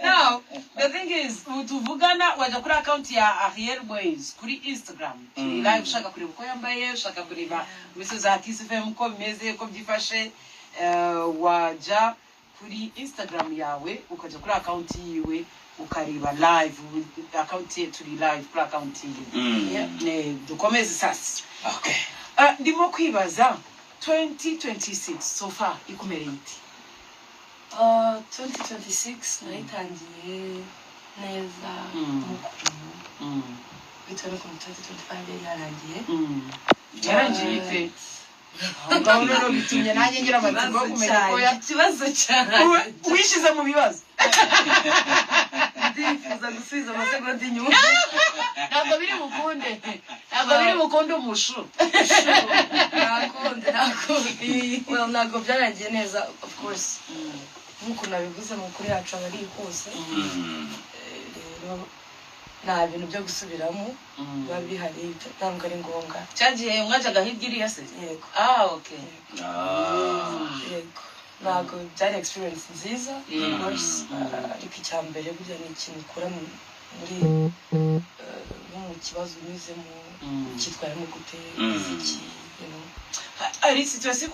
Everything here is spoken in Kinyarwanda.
Now, the thing is, utuvugana waja kuri account ya Ariel Boys kuri Instagram. Live shaka kuri uko yambaye, shaka kuri misozi za Kiss FM ko bimeze ko byifashe waja kuri Instagram yawe ukaja kuri account yiwe ukariba live account ye turi live kuri account yiwe. Ne dukomeze sasa. Okay. Ndimo kwibaza 2026 so far ikumereye iti? 2026 naitangiye neza bitone ku 2025 yarangiye ife ngabone no bitumye nanjye ngira amatsiko kumenya ko ikibazo cyane wishize mu bibazo ndifuza gusubiza amasegonda inyuma ntabwo biri bukunde umushu well ntabwo byarangiye neza of course nkuko nabivuze mu kuri yacu abari hose rero nta bintu byo gusubiramo biba bihari ntabwo ari ngombwa cyagiye mwajaga hirya iriya se yego okay yego ntabwo byari experience nziza of course ariko icyambere burya ni ikintu ukora muri mu kibazo unyuzemo cyitwaramo gute iki ari situation